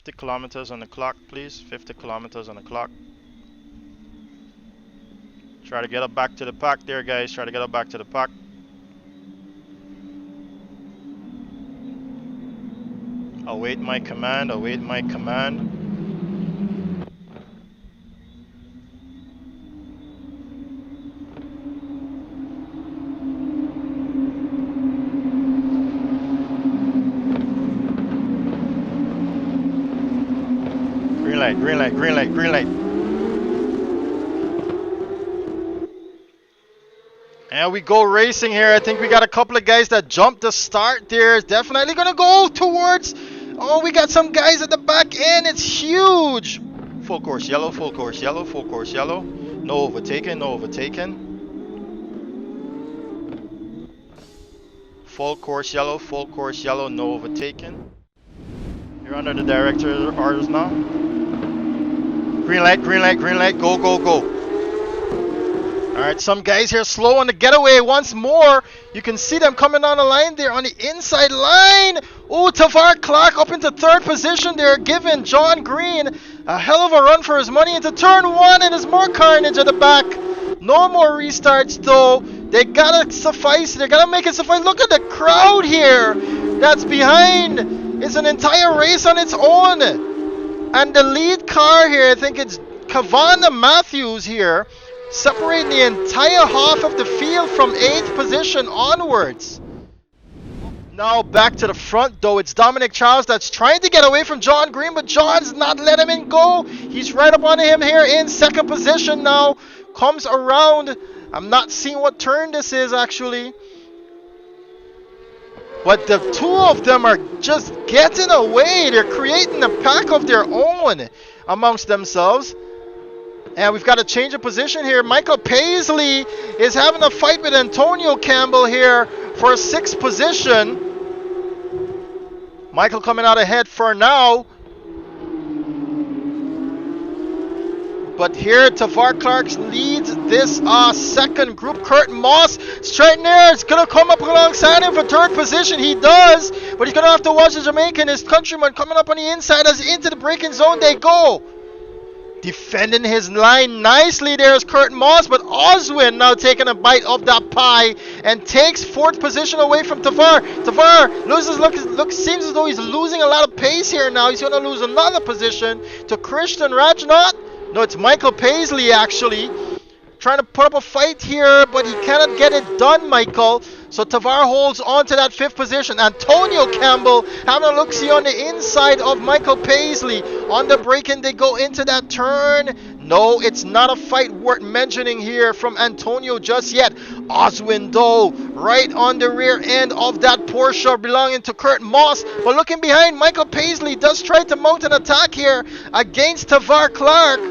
50 kilometers on the clock, please. 50 kilometers on the clock. Try to get up back to the pack there, guys. Try to get up back to the pack. Await my command. Await my command. Green light, green light, green light, green light. And we go racing here. I think we got a couple of guys that jumped the start there. Definitely gonna go towards. Oh, we got some guys at the back end. It's huge. Full course yellow, full course yellow, full course yellow. No overtaking, no overtaking. Full course yellow, no overtaking. You're under the director's orders now. Green light, green light, green light. Go, go, go. Alright, some guys here slow on the getaway once more. You can see them coming on the line there on the inside line. Oh, Tavar Clark up into third position there, giving John Green a hell of a run for his money into turn one, and there's more carnage at the back. No more restarts though. They gotta suffice. They gotta make it suffice. Look at the crowd here that's behind. It's an entire race on its own. And the lead car here, I think it's Kavana Matthews here, separating the entire half of the field from 8th position onwards. Now back to the front though, it's Dominic Charles that's trying to get away from John Green, but John's not letting him go. He's right up on him here in 2nd position now. Comes around. I'm not seeing what turn this is actually. But the two of them are just getting away. They're creating a pack of their own amongst themselves. And we've got a change of position here. Michael Paisley is having a fight with Antonio Campbell here for 6th position. Michael coming out ahead for now. But here, Tavar Clark leads this second group. Kurt Moss straight in there. It's going to come up alongside him for 3rd position. He does. But he's going to have to watch the Jamaican, his countryman, coming up on the inside as into the braking zone they go. Defending his line nicely there is Kurt Moss, but Oswin now taking a bite of that pie and takes 4th position away from Tavar. Tavar loses, seems as though he's losing a lot of pace here now. He's going to lose another position to Christian Rajnath. No, it's Michael Paisley actually. Trying to put up a fight here, but he cannot get it done, Michael. So Tavar holds on to that 5th position. Antonio Campbell having a look-see on the inside of Michael Paisley. On the break-in, they go into that turn. No, it's not a fight worth mentioning here from Antonio just yet. Oswin, though, right on the rear end of that Porsche belonging to Kurt Moss. But looking behind, Michael Paisley does try to mount an attack here against Tavar Clark.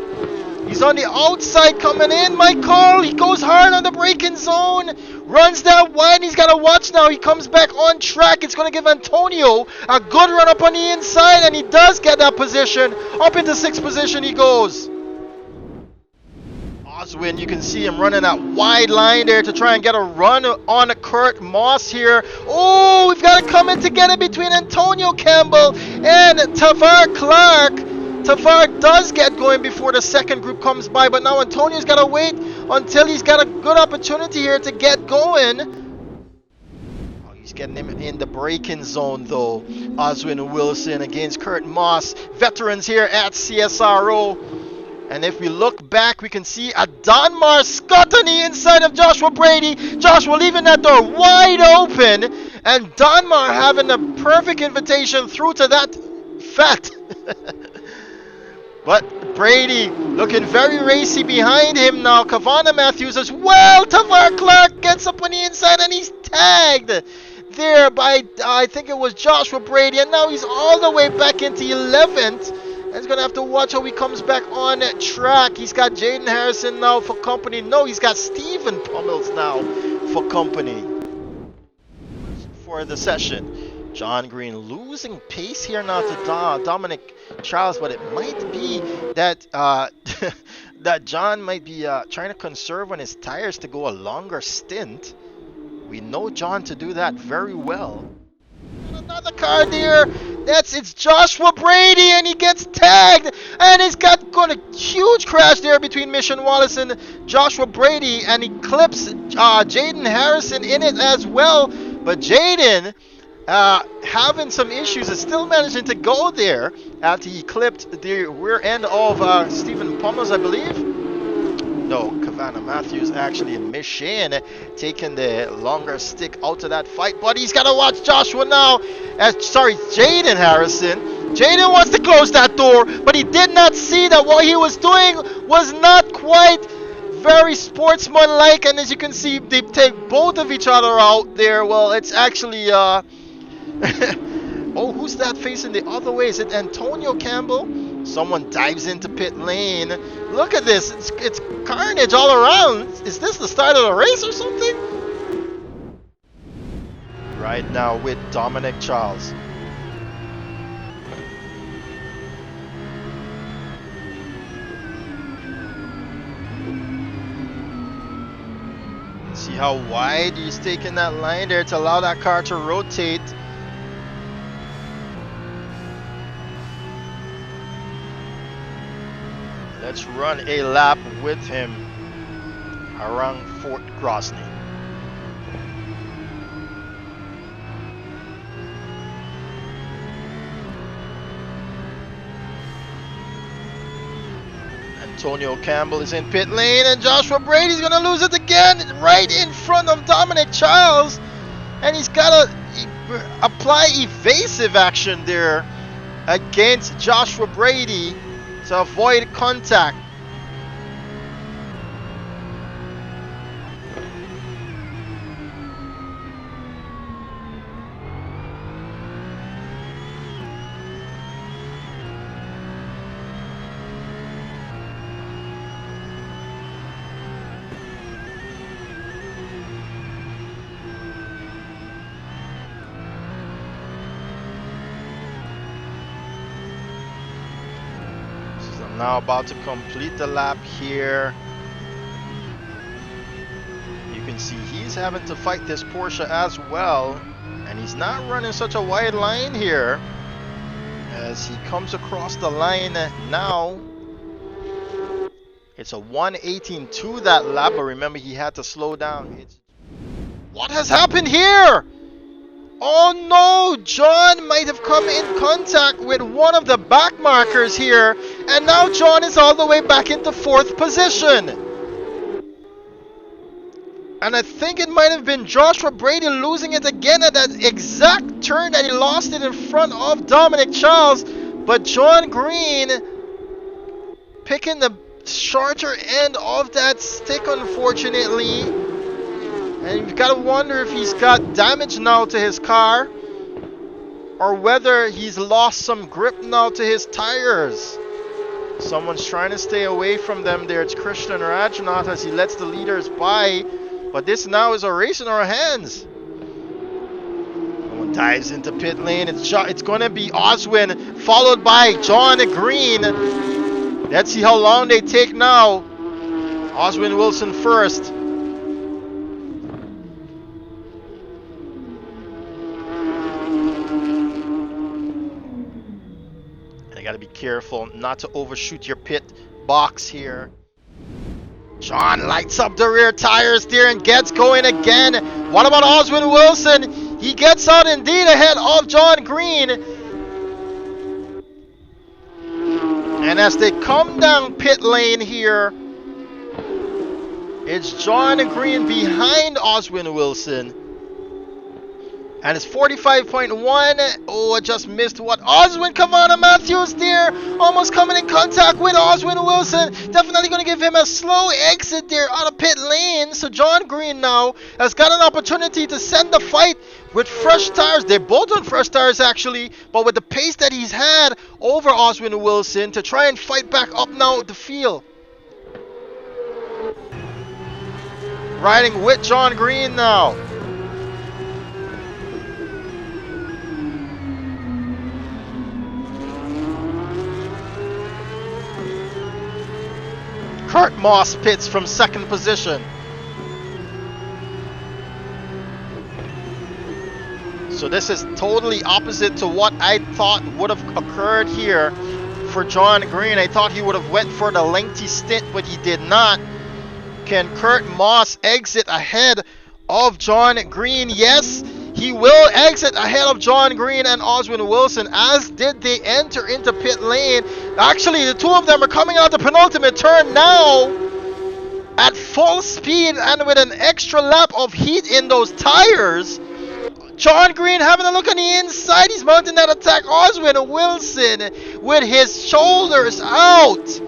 He's on the outside coming in, Michael. He goes hard on the braking zone. Runs that wide. He's got to watch now. He comes back on track. It's going to give Antonio a good run up on the inside. And he does get that position. Up into 6th position he goes. Oswin, you can see him running that wide line there to try and get a run on Kurt Moss here. Oh, we've got to come in together between Antonio Campbell and Tavar Clark. Tavar does get going before the second group comes by, but now Antonio's got to wait until he's got a good opportunity here to get going. Oh, he's getting him in the braking zone though. Oswin Wilson against Kurt Moss. Veterans here at CSRO. And if we look back, we can see a Donmar Scott on the inside of Joshua Brady. Joshua leaving that door wide open. And Donmar having the perfect invitation through to that fat. But Brady looking very racy behind him now. Kavana Matthews as well. Tavar Clark gets up on the inside and he's tagged there by, I think it was Joshua Brady. And now he's all the way back into 11th. And he's going to have to watch how he comes back on track. He's got Jaden Harrison now for company. No, he's got Stephen Pummels now for company for the session. John Green losing pace here now to Dominic Charles, but it might be that that John might be trying to conserve on his tires to go a longer stint. We know John to do that very well. another car there. It's Joshua Brady, and he gets tagged, and he's got a huge crash there between Mission Wallace and Joshua Brady, and he clips Jaden Harrison in it as well. But Jaden, having some issues, is still managing to go there after he clipped the rear end of Stephen Pummels, I believe. No, Kavana Matthews actually in Mission, taking the longer stick out of that fight. But he's got to watch Joshua now. Jaden Harrison. Jaden wants to close that door, but he did not see that what he was doing was not quite very sportsmanlike. And as you can see, they take both of each other out there. Well, it's actually... oh, who's that facing the other way? Is it Antonio Campbell? Someone dives into pit lane. Look at this. It's carnage all around. Is this the start of the race or something? Right now with Dominic Charles. See how wide he's taking that line there to allow that car to rotate. Let's run a lap with him around Fort Grozny. Antonio Campbell is in pit lane, and Joshua Brady's going to lose it again right in front of Dominic Charles. And he's got to apply evasive action there against Joshua Brady to avoid contact. Now about to complete the lap here. You can see he's having to fight this Porsche as well, and he's not running such a wide line here as he comes across the line now. It's a 1:18.2 that lap, but remember he had to slow down. What has happened here? Oh no, John might have come in contact with one of the back markers here, and now John is all the way back into 4th position. And I think it might have been Joshua Brady losing it again at that exact turn that he lost it in front of Dominic Charles. But John Green picking the shorter end of that stick, unfortunately. And you've got to wonder if he's got damage now to his car, or whether he's lost some grip now to his tires. Someone's trying to stay away from them there. It's Christian Rajnath as he lets the leaders by. But this now is a race in our hands. Someone dives into pit lane. It's going to be Oswin, followed by John Green. Let's see how long they take now. Oswin Wilson first. Got to be careful not to overshoot your pit box here. John lights up the rear tires there and gets going again. What about Oswin Wilson? He gets out indeed ahead of John Green. And as they come down pit lane here, it's John Green behind Oswin Wilson. And it's 45.1. Oh, I just missed what? Oswin Kavana Matthews there. Almost coming in contact with Oswin Wilson. Definitely going to give him a slow exit there out of pit lane. So John Green now has got an opportunity to send the fight with fresh tires. They're both on fresh tires actually. But with the pace that he's had over Oswin Wilson to try and fight back up now the field. Riding with John Green now. Kurt Moss pits from 2nd position. So this is totally opposite to what I thought would have occurred here for John Green. I thought he would have went for the lengthy stint, but he did not. Can Kurt Moss exit ahead of John Green? Yes, he will exit ahead of John Green and Oswin Wilson, as did they enter into pit lane. Actually, the two of them are coming out the penultimate turn now at full speed and with an extra lap of heat in those tires. John Green having a look on the inside. He's mounting that attack. Oswin Wilson with his shoulders out.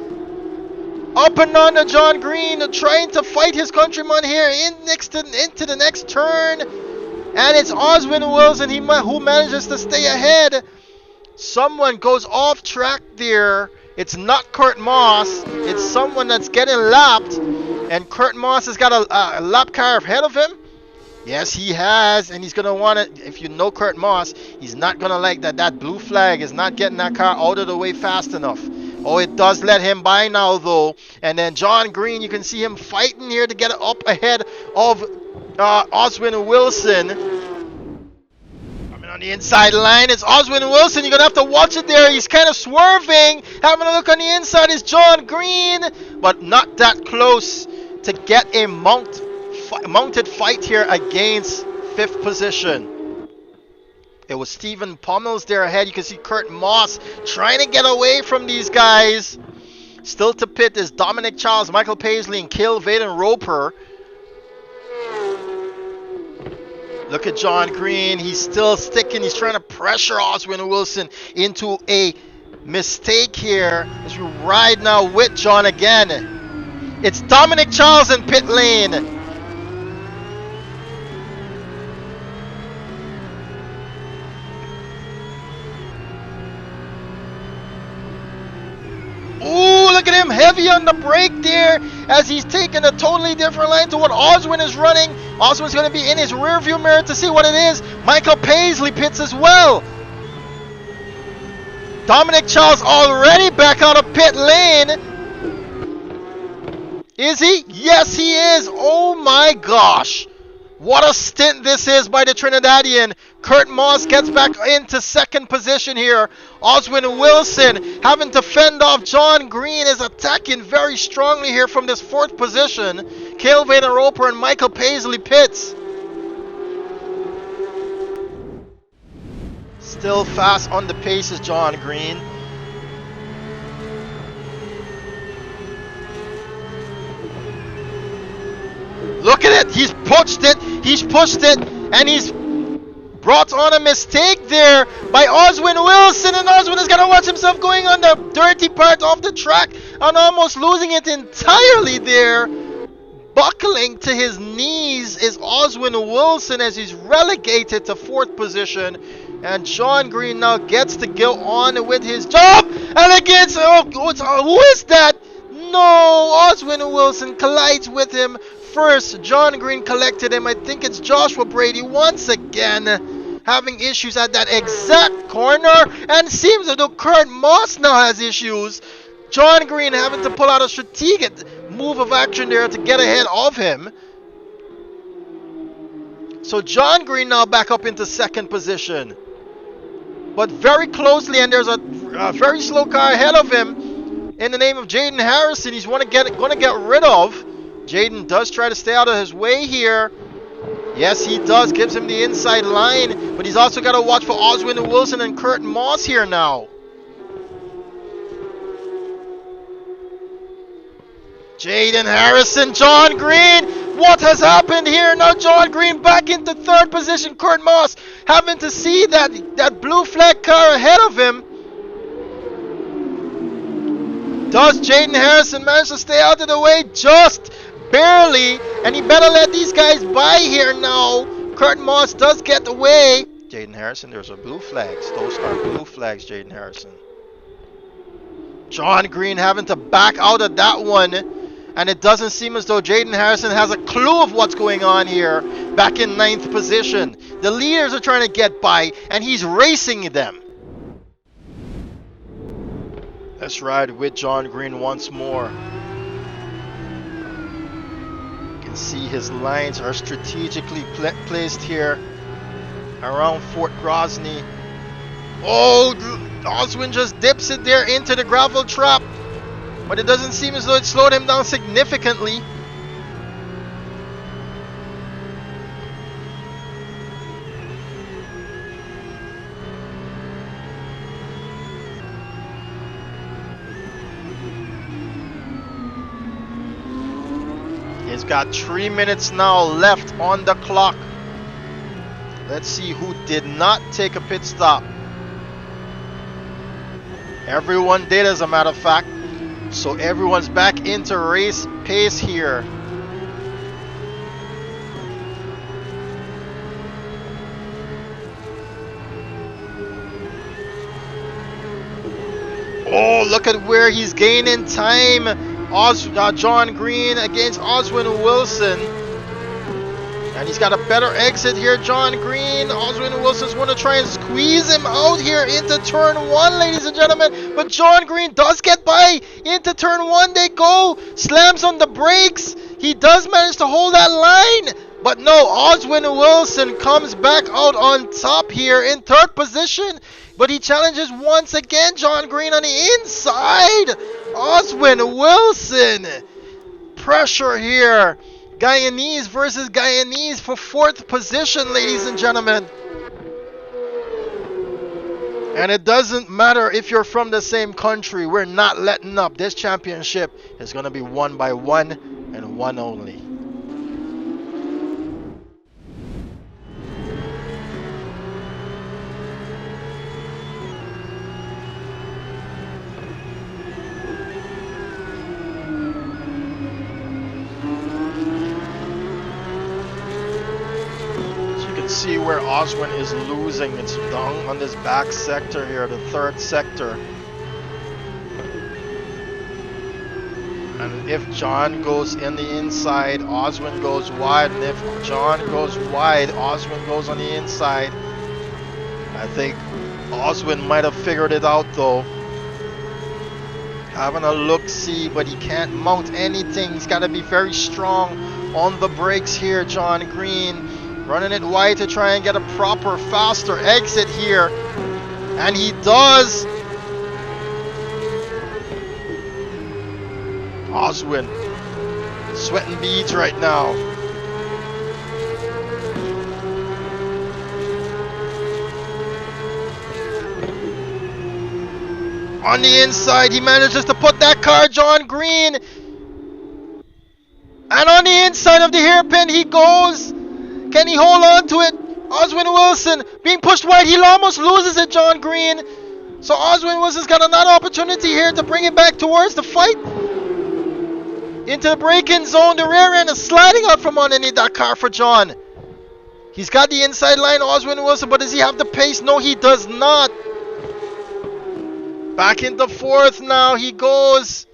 Up and under John Green, trying to fight his countryman here into the next turn. And it's Oswin Wilson who manages to stay ahead. Someone goes off track there. It's not Kurt Moss. It's someone that's getting lapped. And Kurt Moss has got a lap car ahead of him. Yes, he has, and he's going to want it. If you know Kurt Moss, he's not going to like that. That blue flag is not getting that car out of the way fast enough. Oh, it does let him by now, though. And then John Green, you can see him fighting here to get up ahead of Oswin Wilson. Coming on the inside line, it's Oswin Wilson. You're going to have to watch it there. He's kind of swerving. Having a look on the inside is John Green, but not that close to get a mounted fight here against 5th position. It was Stephen Pummels there ahead. You can see Kurt Moss trying to get away from these guys. Still to pit is Dominic Charles, Michael Paisley, and Cale Vaden Roper. Look at John Green. He's still sticking. He's trying to pressure Oswin Wilson into a mistake here as we ride now with John again. It's Dominic Charles in pit lane. Ooh, look at him, heavy on the brake there as he's taking a totally different line to what Oswin is running. Oswin's going to be in his rearview mirror to see what it is. Michael Paisley pits as well. Dominic Charles already back out of pit lane. Is he? Yes, he is. Oh my gosh. What a stint this is by the Trinidadian. Kurt Moss gets back into 2nd position here. Oswin Wilson having to fend off John Green is attacking very strongly here from this 4th position. Cale Vaden Roper and Michael Paisley pits. Still fast on the pace is John Green. Look at it, he's pushed it, and he's brought on a mistake there by Oswin Wilson, and Oswin is going to watch himself going on the dirty part of the track and almost losing it entirely there. Buckling to his knees is Oswin Wilson as he's relegated to 4th position, and John Green now gets to go on with his job, and against, who is that? No, Oswin Wilson collides with him. First, John Green collected him. I think it's Joshua Brady once again having issues at that exact corner, and seems as though Kurt Moss now has issues. John Green having to pull out a strategic move of action there to get ahead of him. So John Green now back up into 2nd position, but very closely, and there's a very slow car ahead of him in the name of Jaden Harrison. He's going to get rid of. Jaden does try to stay out of his way here. Yes, he does. Gives him the inside line. But he's also got to watch for Oswin Wilson and Kurt Moss here now. Jaden Harrison, John Green. What has happened here? Now John Green back into 3rd position. Kurt Moss having to see that blue flag car ahead of him. Does Jaden Harrison manage to stay out of the way? Just barely, and he better let these guys by here now. Kurt Moss does get away. Jaden Harrison, there's a blue flags. Those are blue flags, Jaden Harrison. John Green having to back out of that one, and it doesn't seem as though Jaden Harrison has a clue of what's going on here. Back in 9th position. The leaders are trying to get by, and he's racing them. Let's ride with John Green once more. You can see his lines are strategically placed here. around Fort Grozny. Oh, Oswin just dips it there into the gravel trap, but it doesn't seem as though it slowed him down significantly. He's got 3 minutes now left on the clock. Let's see who did not take a pit stop. Everyone did, as a matter of fact. So everyone's back into race pace here. Oh, look at where he's gaining time. John Green against Oswin Wilson. And he's got a better exit here, John Green. Oswin Wilson's going to try and squeeze him out here into turn 1, ladies and gentlemen. But John Green does get by into turn 1. They go. Slams on the brakes. He does manage to hold that line. But no, Oswin Wilson comes back out on top here in 3rd position. But he challenges once again John Green on the inside. Oswin Wilson. Pressure here. Guyanese versus Guyanese for 4th position, ladies and gentlemen. And it doesn't matter if you're from the same country. We're not letting up. This championship is going to be won by one and one only. See where Oswin is losing. It's down on this back sector here, the 3rd sector. And if John goes in the inside, Oswin goes wide. And if John goes wide, Oswin goes on the inside. I think Oswin might have figured it out though. Having a look-see, but he can't mount anything. He's got to be very strong on the brakes here, John Green. Running it wide to try and get a proper, faster exit here. And he does. Oswin. Sweating beads right now. On the inside, he manages to put that car, John Green. And on the inside of the hairpin, he goes. Can he hold on to it? Oswin Wilson being pushed wide. He almost loses it, John Green. So Oswin Wilson's got another opportunity here to bring it back towards the fight. Into the braking zone. The rear end is sliding out from underneath that car for John. He's got the inside line, Oswin Wilson, but does he have the pace? No, he does not. Back into 4th now. He goes.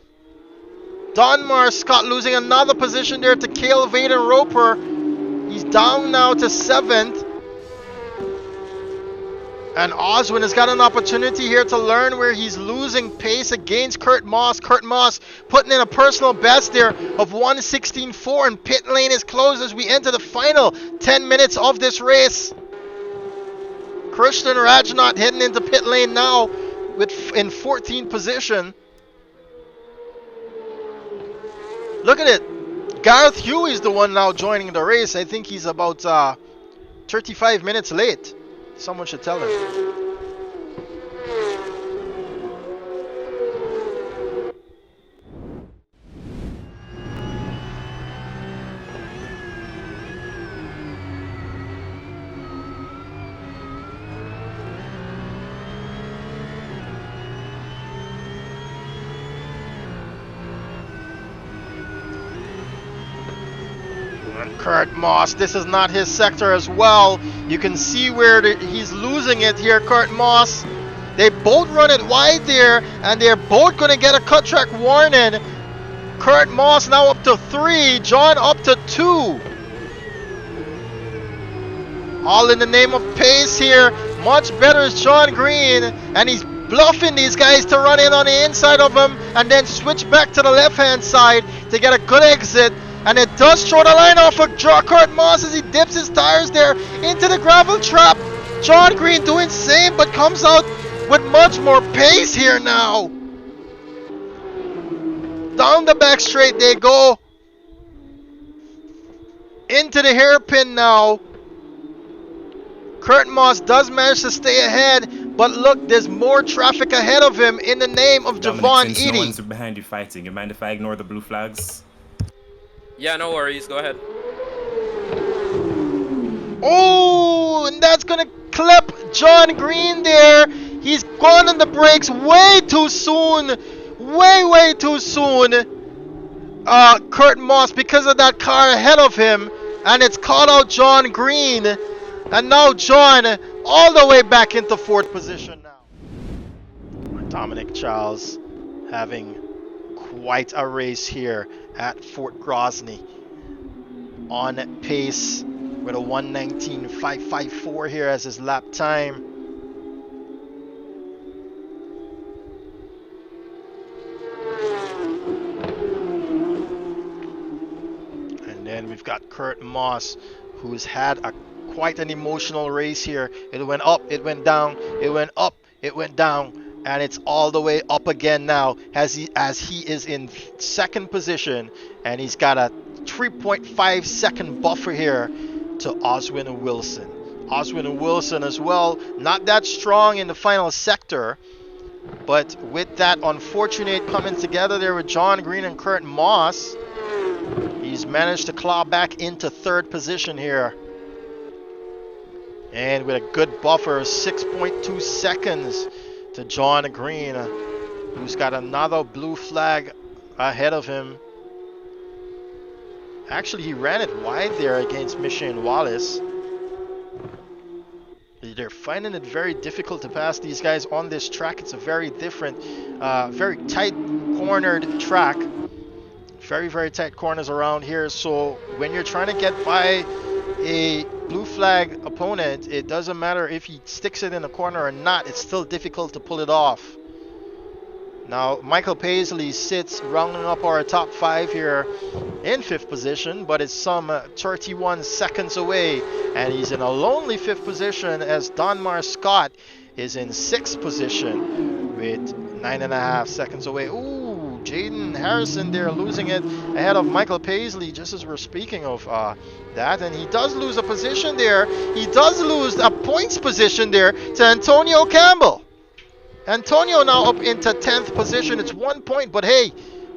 Donmar Scott losing another position there to Cale Vaden Roper. He's down now to 7th. And Oswin has got an opportunity here to learn where he's losing pace against Kurt Moss. Kurt Moss putting in a personal best there of 1:16.4, and pit lane is closed as we enter the final 10 minutes of this race. Christian Rajnat heading into pit lane now in 14th position. Look at it. Gareth Huey is the one now joining the race. I think he's about 35 minutes late. Someone should tell him. Kurt Moss, this is not his sector as well. You can see where he's losing it here, Kurt Moss. They both run it wide there, and they're both going to get a cut track warning. Kurt Moss now up to 3, John up to 2. All in the name of pace here. Much better is John Green, and he's bluffing these guys to run in on the inside of him and then switch back to the left-hand side to get a good exit. And it does throw the line off of Kurt Moss as he dips his tires there into the gravel trap. John Green doing same, but comes out with much more pace here now. Down the back straight they go. Into the hairpin now. Kurt Moss does manage to stay ahead, but look, there's more traffic ahead of him in the name of Javon Since Eady. no one's behind you fighting, you mind if I ignore the blue flags? Yeah, no worries. Go ahead. Oh, and that's gonna clip John Green there. He's gone on the brakes way too soon. Way too soon. Kurt Moss, because of that car ahead of him, and it's caught out John Green. And now John all the way back into 4th position now. Dominic Charles having quite a race here at Fort Grozny. On pace with a 1:19.554 here as his lap time. And then we've got Kurt Moss, who's had quite an emotional race here. It went up, it went down, it went up, it went down, and it's all the way up again now as he is in 2nd position, and he's got a 3.5 second buffer here to Oswin Wilson. Oswin Wilson as well, not that strong in the final sector, but with that unfortunate coming together there with John Green and Kurt Moss, he's managed to claw back into 3rd position here. And with a good buffer of 6.2 seconds to John Green, who's got another blue flag ahead of him. Actually, he ran it wide there against Michelle Wallace. They're finding it very difficult to pass these guys on this track. It's a very different, very tight cornered track. Very tight corners around here. So when you're trying to get by a blue flag opponent, it doesn't matter if he sticks it in the corner or not, it's still difficult to pull it off. Now Michael Paisley sits rounding up our top 5 here in 5th position, but it's some 31 seconds away, and he's in a lonely 5th position as Donmar Scott is in 6th position with 9.5 seconds away. Ooh, Jaden Harrison there losing it ahead of Michael Paisley, just as we're speaking of that, and he does lose a position there. He does lose a points position there to Antonio Campbell. Antonio now up into 10th position. It's 1 point, but hey,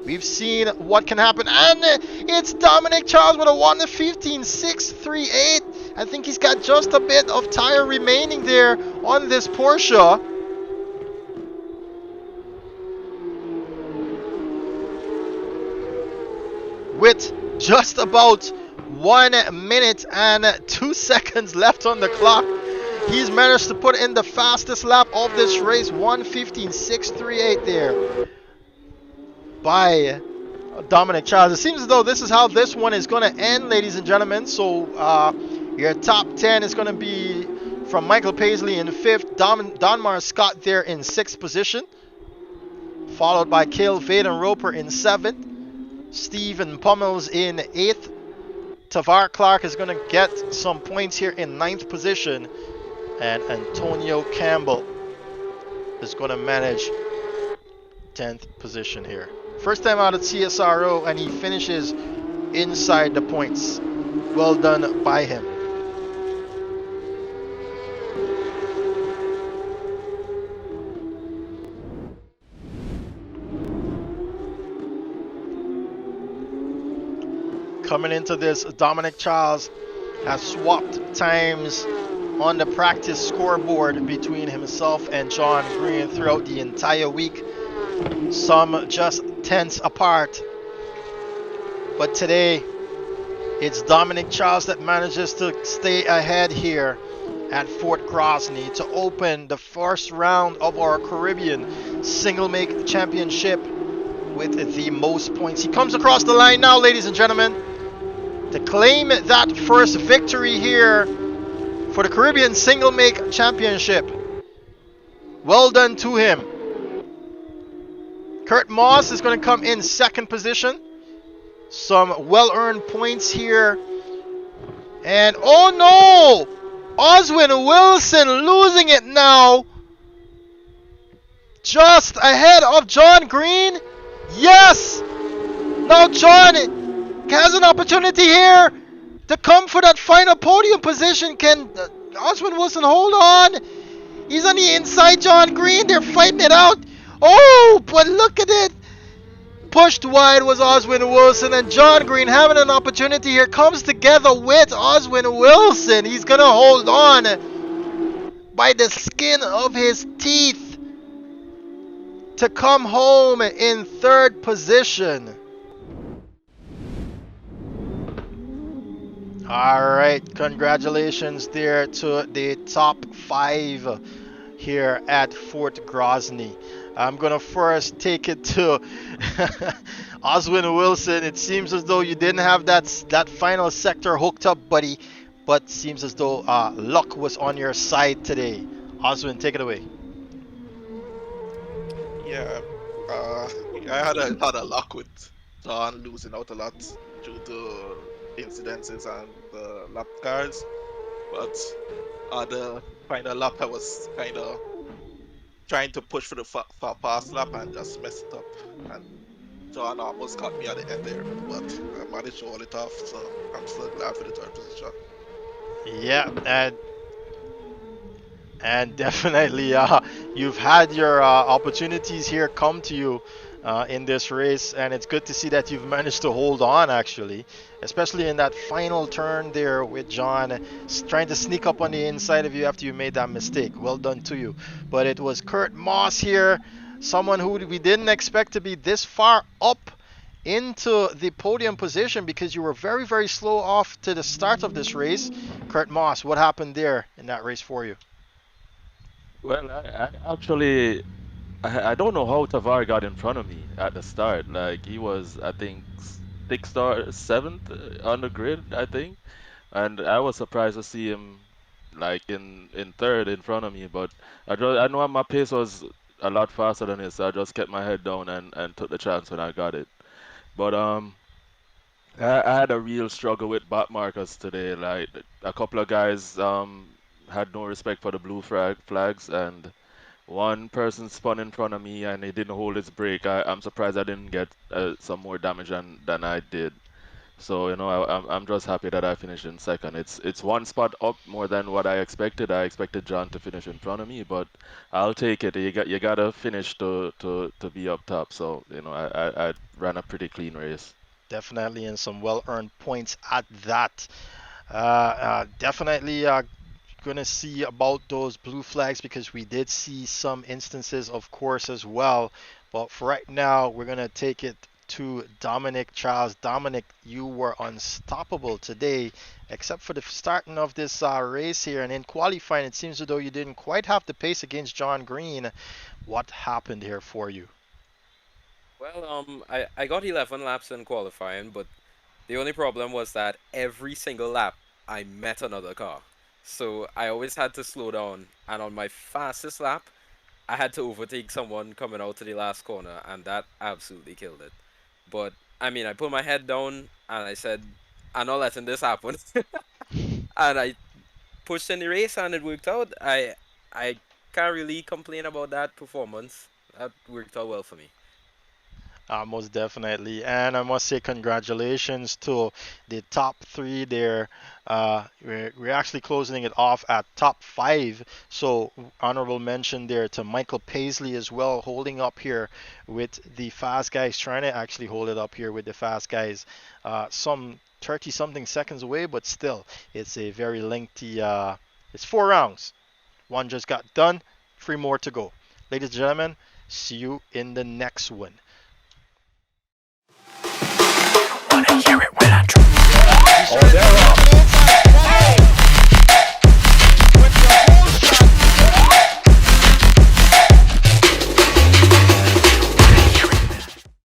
we've seen what can happen. And it's Dominic Charles with a 1:15.638. I think he's got just a bit of tire remaining there on this Porsche. With just about 1 minute and 2 seconds left on the clock, he's managed to put in the fastest lap of this race, 1:15.638 there by Dominic Charles. It seems as though this is how this one is going to end, ladies and gentlemen. So your top 10 is going to be from Michael Paisley in 5th, Donmar Scott there in 6th position, followed by Cale Vaden Roper in 7th, Stephen Pummels in 8th. Tavar Clark is going to get some points here in 9th position, and Antonio Campbell is going to manage 10th position here. First time out at CSRO, and he finishes inside the points. Well done by him. Coming into this, Dominic Charles has swapped times on the practice scoreboard between himself and John Green throughout the entire week. Some just tenths apart. But today, it's Dominic Charles that manages to stay ahead here at Fort Grozny to open the first round of our Caribbean Single Make Championship with the most points. He comes across the line now, ladies and gentlemen, to claim that first victory here for the Caribbean Single Make Championship. Well done to him. Kurt Moss is going to come in 2nd position. Some well-earned points here. And oh no! Oswin Wilson losing it now. Just ahead of John Green. Yes! Now John has an opportunity here to come for that final podium position. Can Oswin Wilson hold on? He's on the inside, John Green. They're fighting it out. Oh, but look at it. Pushed wide was Oswin Wilson, and John Green having an opportunity here comes together with Oswin Wilson. He's going to hold on by the skin of his teeth to come home in third position. Alright, congratulations there to the top 5 here at Fort Grozny. I'm gonna first take it to Oswin Wilson. It seems as though you didn't have that final sector hooked up, buddy, but seems as though luck was on your side today. Oswin, take it away. Yeah, I had a lot of luck with John losing out a lot due to incidences and the lap cars, but the final lap I was kind of trying to push for the far past lap and just messed it up, and John almost caught me at the end there, but I managed to hold it off, so I'm still glad for the third position. Yeah, and definitely you've had your opportunities here come to you in this race, and it's good to see that you've managed to hold on, actually, especially in that final turn there with John trying to sneak up on the inside of you after you made that mistake. Well done to you. But it was Kurt Moss here, someone who we didn't expect to be this far up into the podium position because you were very, very slow off to the start of this race. Kurt Moss, what happened there in that race for you? Well, I actually, I don't know how Tavar got in front of me at the start. Like, he was, I think, 6th or 7th on the grid, I think. And I was surprised to see him, like, in 3rd in front of me. But I know my pace was a lot faster than his, so I just kept my head down and took the chance when I got it. But I had a real struggle with back markers today. Like, a couple of guys had no respect for the blue flags, and one person spun in front of me and he didn't hold his brake. I'm surprised I didn't get some more damage than I did. So, you know, I'm just happy that I finished in second. It's one spot up more than what I expected. I expected John to finish in front of me, but I'll take it. You gotta finish to be up top. So, you know, I ran a pretty clean race. Definitely, and some well-earned points at that. Definitely going to see about those blue flags because we did see some instances, of course, as well. But for right now, we're going to take it to Dominic Charles. Dominic, you were unstoppable today, except for the starting of this race here. And in qualifying, it seems as though you didn't quite have the pace against John Green. What happened here for you? Well, I got 11 laps in qualifying, but the only problem was that every single lap I met another car. So I always had to slow down, and on my fastest lap, I had to overtake someone coming out to the last corner, and that absolutely killed it. But I mean, I put my head down and I said, I'm not letting this happen. And I pushed in the race and it worked out. I can't really complain about that performance. That worked out well for me. Most definitely, and I must say congratulations to the top 3 there. We're actually closing it off at top 5, so honorable mention there to Michael Paisley as well, holding up here with the fast guys, trying to actually hold it up here with the fast guys. Some 30 something seconds away, but still, it's a very lengthy, it's 4 rounds. One just got done, 3 more to go. Ladies and gentlemen, see you in the next one. Wanna hear it.